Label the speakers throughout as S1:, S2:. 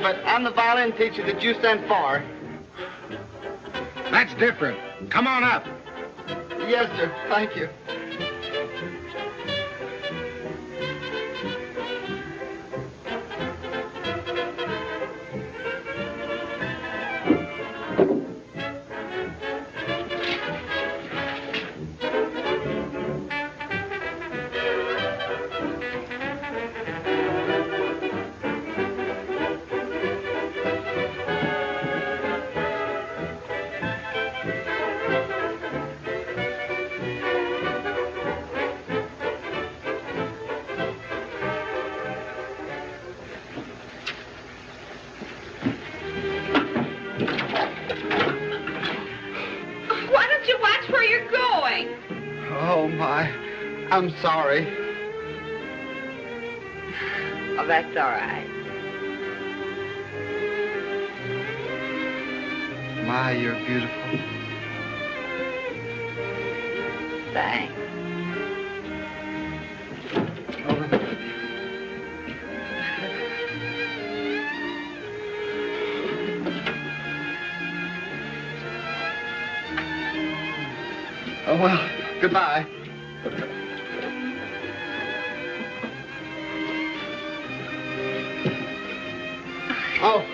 S1: But I'm the violin teacher that you sent for.
S2: That's different. Come on up.
S1: Yes, sir. Thank you. Oh, my. I'm sorry.
S3: Oh, that's all right.
S1: My, you're beautiful.
S3: Thanks.
S1: Oh, well, goodbye. Oh,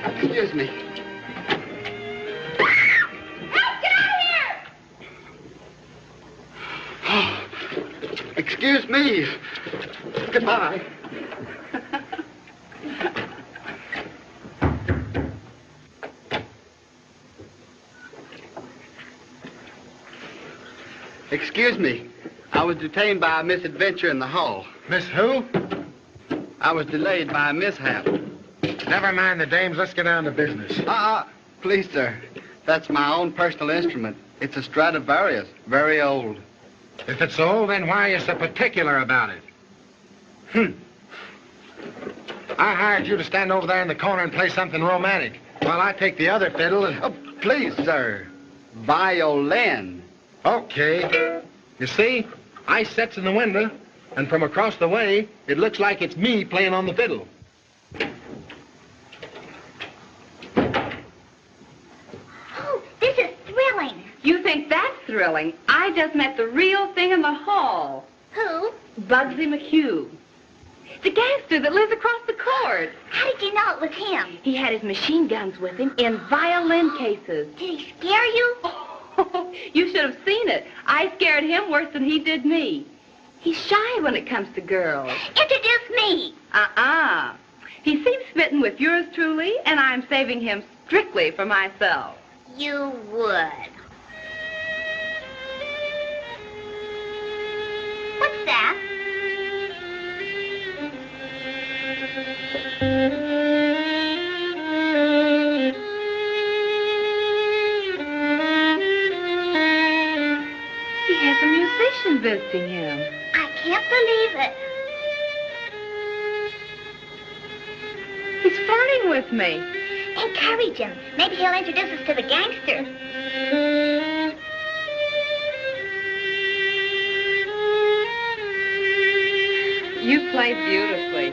S1: excuse me.
S4: Help! Get out of here!
S1: Oh, excuse me. Goodbye. Excuse me. I was detained by a misadventure in the hall.
S2: Miss who?
S1: I was delayed by a mishap.
S2: Never mind the dames. Let's get down to business.
S1: Please, sir. That's my own personal instrument. It's a Stradivarius, very old.
S2: If it's old, then why are you so particular about it? I hired you to stand over there in the corner and play something romantic while I take the other fiddle and...
S1: Oh, please, sir. Violin.
S2: Okay. You see, I sets in the window, and from across the way, it looks like it's me playing on the fiddle.
S4: Oh, this is thrilling.
S3: You think that's thrilling? I just met the real thing in the hall.
S4: Who?
S3: Bugsy McHugh. The gangster that lives across the court.
S4: How did you know it was him?
S3: He had his machine guns with him in violin cases.
S4: Did he scare you?
S3: Oh, you should have seen it. I scared him worse than he did me. He's shy when it comes to girls.
S4: Introduce me.
S3: He seems smitten with yours truly, and I'm saving him strictly for myself.
S4: You would. What's that?
S3: He has a musician visiting him.
S4: I can't believe it.
S3: He's flirting with me.
S4: Encourage him. Maybe he'll introduce us to the gangster.
S3: You play beautifully.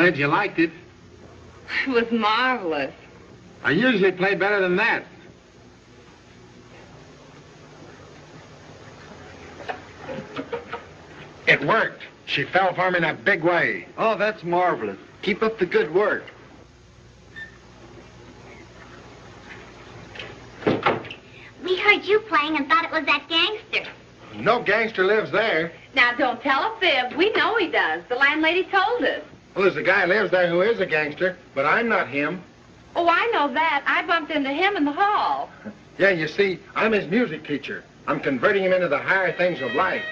S2: glad you liked it.
S3: It was marvelous.
S2: I usually play better than that. It worked. She fell for me in a big way.
S1: Oh, that's marvelous. Keep up the good work.
S4: We heard you playing and thought it was that gangster.
S2: No gangster lives there.
S3: Now, don't tell a fib. We know he does. The landlady told us.
S2: Well, there's a guy lives there who is a gangster, but I'm not him.
S3: Oh, I know that. I bumped into him in the hall.
S2: Yeah, you see, I'm his music teacher. I'm converting him into the higher things of life.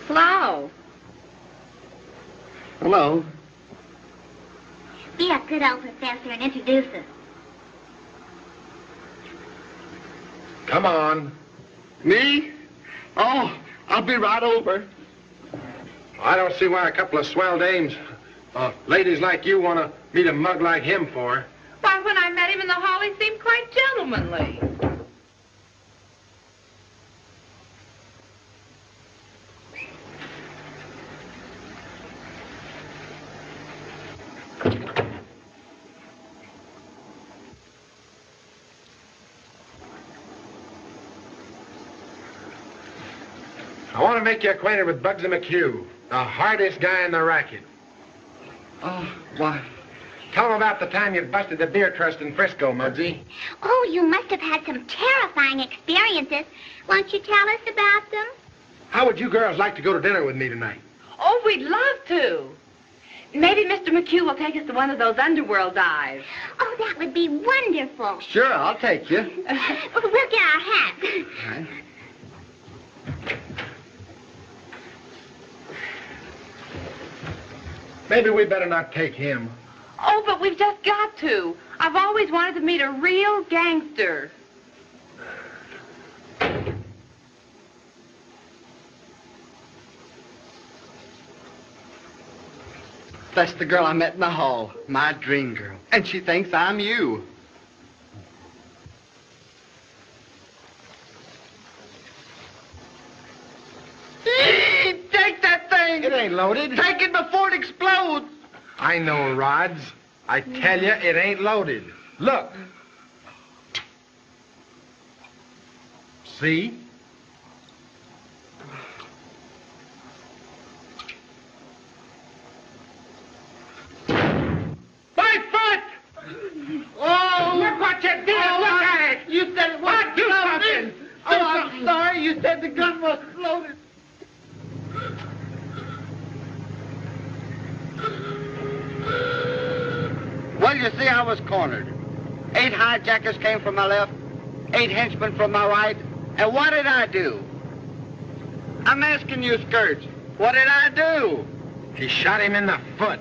S3: Hello.
S1: Hello.
S4: Be a good old professor and introduce us.
S2: Come on.
S1: Me? Oh, I'll be right over.
S2: I don't see why a couple of swell dames, ladies like you, want to meet a mug like him for.
S3: Why, when I met him in the hall, he seemed quite gentlemanly.
S2: I want to make you acquainted with Bugsy McHugh, the hardest guy in the racket.
S1: Oh, why?
S2: Tell him about the time you busted the beer trust in Frisco, Muggsy.
S4: Oh, you must have had some terrifying experiences. Won't you tell us about them?
S2: How would you girls like to go to dinner with me tonight?
S3: Oh, we'd love to. Maybe Mr. McHugh will take us to one of those underworld dives.
S4: Oh, that would be wonderful.
S1: Sure, I'll take you.
S4: We'll get our hats.
S1: All right.
S2: Maybe we better not take him.
S3: Oh, but we've just got to. I've always wanted to meet a real gangster.
S1: That's the girl I met in the hall, my dream girl. And she thinks I'm you. Take that thing!
S2: It ain't loaded.
S1: Take it before it explodes!
S2: I know, Rods. I tell you, it ain't loaded. Look. See? My foot!
S1: Oh!
S2: Look what you did!
S1: Oh,
S2: Look at it!
S1: You said it wasn't
S2: Do
S1: loaded.
S2: something!
S1: Oh, I'm sorry. You said the gun wasn't loaded. Well, you see, I was cornered. 8 hijackers came from my left, 8 henchmen from my right, and what did I do? I'm asking you, Skirts, what did I do?
S2: He shot him in the foot.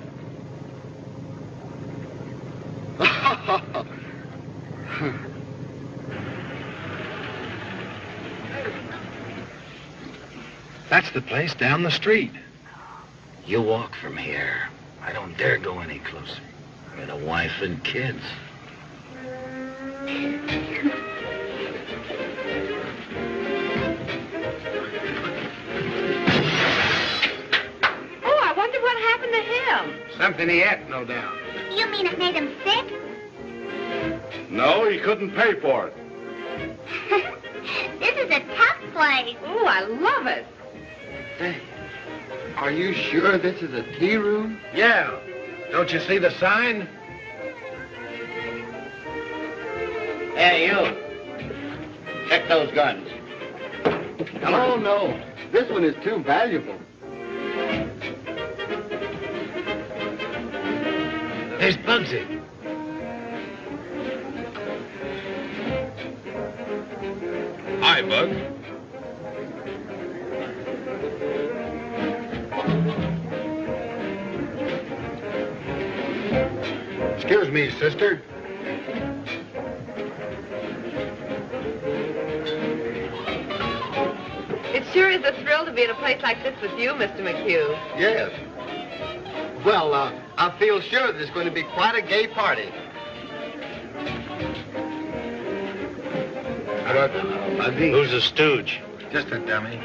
S2: That's the place down the street.
S5: You walk from here. I don't dare go any closer. I got a wife and kids.
S3: Oh, I wonder what happened to him.
S2: Something he ate, no doubt.
S4: You mean it made him sick?
S6: No, he couldn't pay for it.
S4: This is a tough place.
S3: Oh, I love it.
S1: Hey, are you sure this is a tea room?
S2: Yeah. Don't you see the sign?
S5: Hey, you. Check those guns.
S1: Oh, no. This one is too valuable.
S5: There's Bugsy.
S6: Hi, Bug.
S2: Excuse me, sister.
S3: It sure
S7: to be in a place like this with you, Mr. McHugh.
S1: Yes. Well, I feel sure there's going to be quite a gay party.
S2: How about Bundy?
S5: Who's the stooge?
S2: Just a dummy.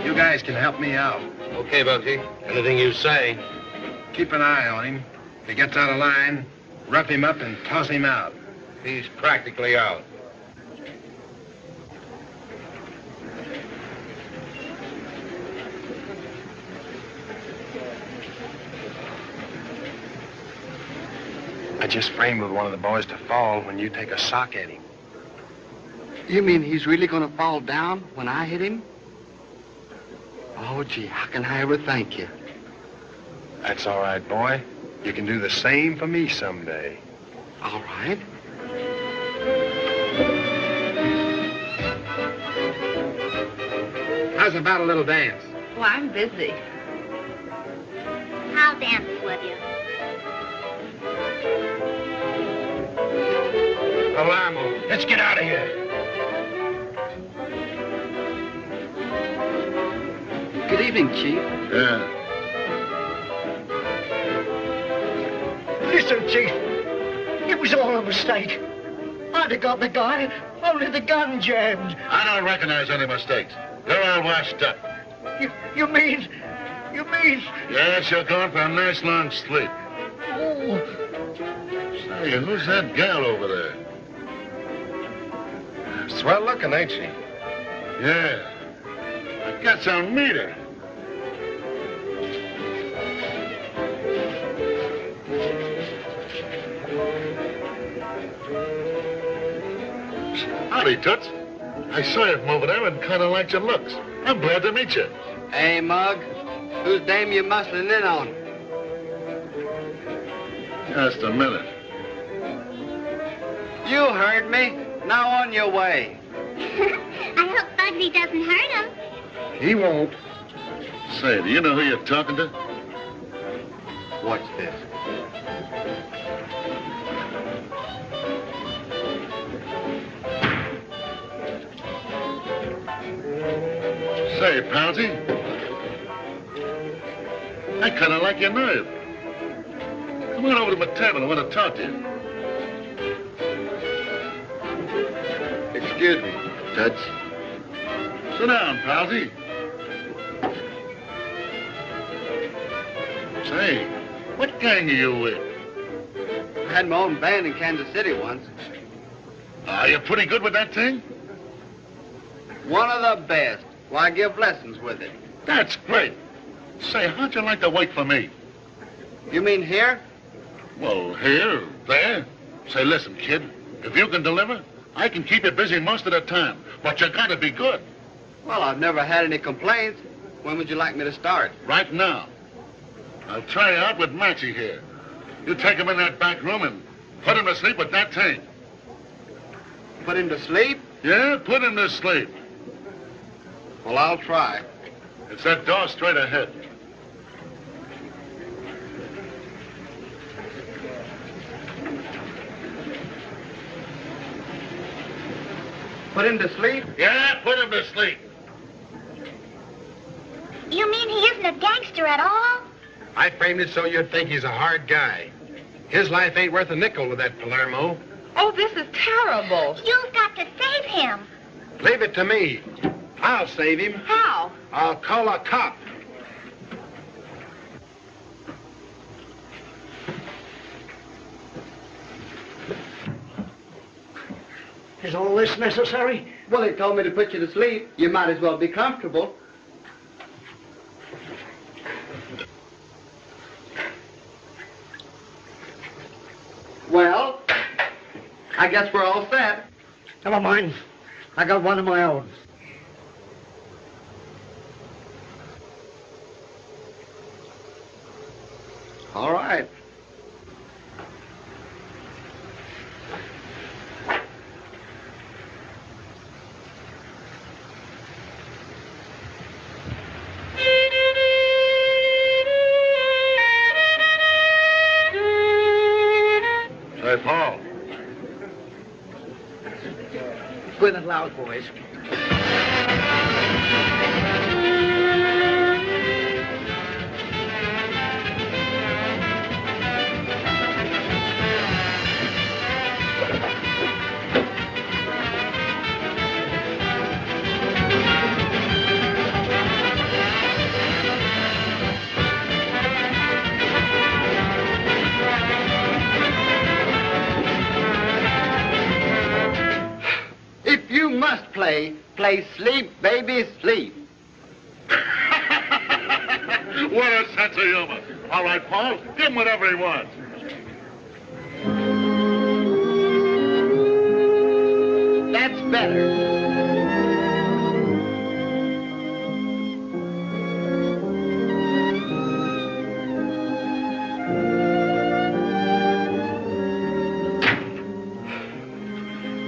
S2: You guys can help me out.
S5: Okay, Bugsy. Anything you say.
S2: Keep an eye on him. If he gets out of line, rough him up and toss him out.
S5: He's practically out.
S2: I just framed with one of the boys to fall when you take a sock at him.
S1: You mean he's really going to fall down when I hit him? Oh, gee, how can I ever thank you?
S2: That's all right, boy. You can do the same for me someday.
S1: All right.
S2: How's about a little dance?
S3: Well, I'm busy.
S4: I'll dance with you.
S2: Palermo, let's get out of here.
S1: Good evening, Chief.
S6: Yeah.
S8: Listen, Chief. It was all a mistake. I'd have got the guy, only the gun jammed.
S6: I don't recognize any mistakes. They're all washed up.
S8: You mean...
S6: Yes, you're going for a nice long sleep.
S8: Oh,
S6: Say, who's that gal over there?
S2: Swell looking, ain't she?
S6: Yeah. I guess I'll meet her. Howdy, Toots. I saw you from over there and kind of liked your looks. I'm glad to meet you.
S1: Hey, Mug. Whose dame you muscling in on?
S6: Just a minute.
S1: You heard me. Now on your way.
S4: I hope Bugsy doesn't hurt him.
S2: He won't.
S6: Say, do you know who you're talking to?
S1: Watch this.
S6: Say, Pounsey. I kind of like your nerve. Come on over to my table. I want to talk to you.
S1: Excuse me, Toots.
S6: Sit down, Pounsey. Say, what gang are you with?
S1: I had my own band in Kansas City once.
S6: Are you pretty good with that thing?
S1: One of the best. Why, I give lessons with it.
S6: That's great. Say, how'd you like to wait for me?
S1: You mean here?
S6: Well, here, there. Say, listen, kid, if you can deliver, I can keep you busy most of the time, but you gotta be good.
S1: Well, I've never had any complaints. When would you like me to start?
S6: Right now. I'll try you out with Maxie here. You take him in that back room and put him to sleep with that thing.
S1: Put him to sleep?
S6: Yeah, put him to sleep.
S1: Well, I'll try.
S6: It's that door straight ahead.
S1: Put him to sleep?
S6: Yeah, put him to sleep.
S4: You mean he isn't a gangster at all?
S2: I framed it so you'd think he's a hard guy. His life ain't worth a nickel with that Palermo.
S7: Oh, this is terrible.
S4: You've got to save him.
S2: Leave it to me. I'll save him.
S7: How?
S2: I'll call a cop.
S8: is all this necessary?
S1: Well, he told me to put you to sleep. You might as well be comfortable. Well, I guess we're all set.
S8: Never mind. I got one of my own.
S1: All right.
S6: Say, Paul.
S8: Good and loud, boys.
S1: say, play sleep, baby, sleep.
S6: What a sense of humor. All right, Paul, give him whatever he wants.
S1: That's better.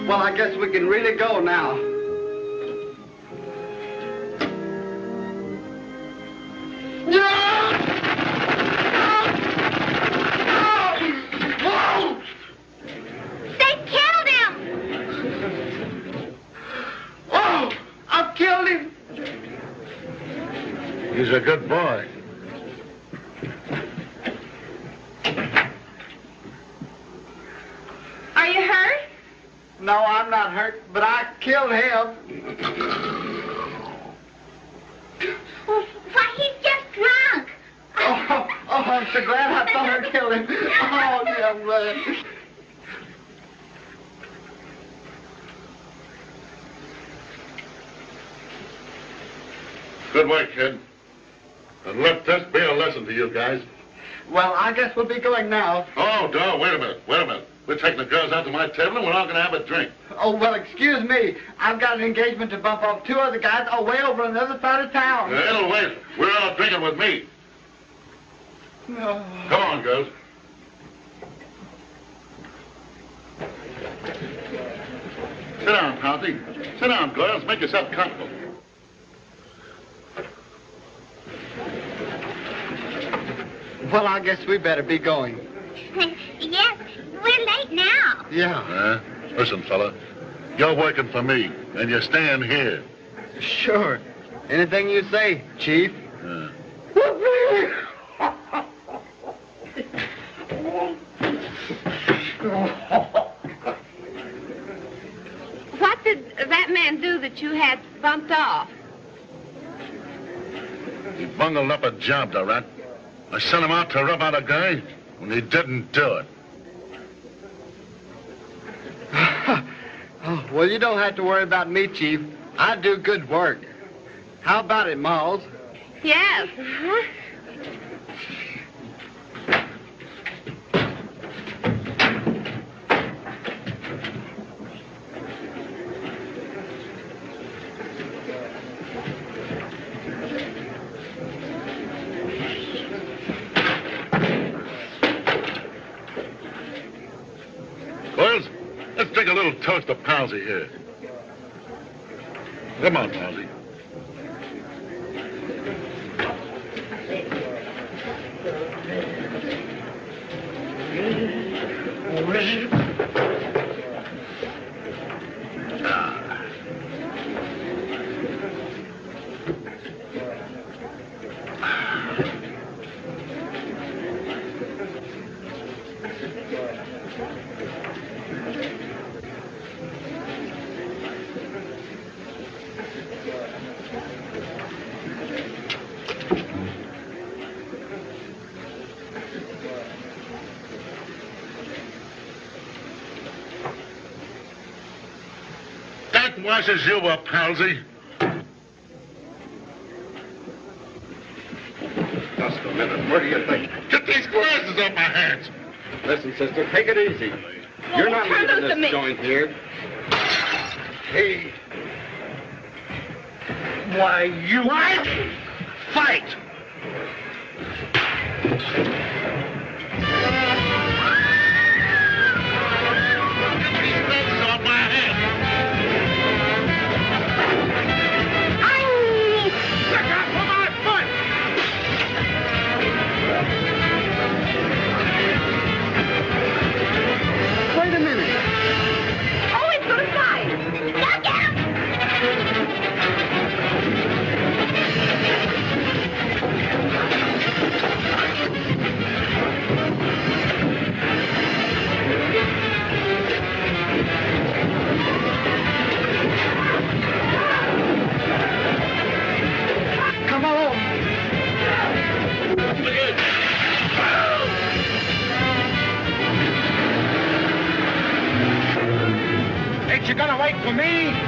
S1: Well, I guess we can really go now.
S4: They killed him!
S1: Oh, I've killed him.
S6: He's a good boy.
S3: Are you hurt?
S1: No, I'm not hurt, but I killed him.
S4: Why, he's just drunk.
S1: Oh, I'm so glad I thought I killed him. Oh, yeah, I'm glad.
S6: Good work, kid. And let this be a lesson to you guys.
S1: Well, I guess we'll be going now.
S6: Oh, no, wait a minute. We're taking the girls out to my table and we're all going to have a drink.
S1: Oh, well, excuse me. I've got an engagement to bump off 2 other guys way over on the other side of town.
S6: It'll wait. We're all drinking with me.
S1: No.
S6: Come on, girls. Sit down, Pouncey. Sit down, girls. Make yourself comfortable.
S1: Well, I guess we better be going.
S4: Yes, we're late now.
S1: Yeah.
S6: Listen, fella. You're working for me, and you're staying here.
S1: Sure. Anything you say, Chief.
S3: What did that man do that you had bumped off?
S6: He bungled up a job, the rat. I sent him out to rub out a guy, and he didn't do it.
S1: Oh, well, you don't have to worry about me, Chief. I do good work. How about it, Miles?
S3: Yes.
S6: Boys, let's drink a little toast to Pouncey here. Come on, Pouncey. That washes you up, Pouncey.
S2: Just a minute. What do you think?
S6: Get these glasses off my hands.
S2: Listen, sister, take it easy. You're not
S3: Turn
S2: leaving
S3: those to me.
S2: this joint here.
S6: Hey. Why, you... What? Fight! Get these glasses off my hands. Look out for my foot!
S1: Wait a minute.
S3: Oh, it's going to fly.
S4: Look out!
S1: Come on.
S2: Ain't you gonna wait for me?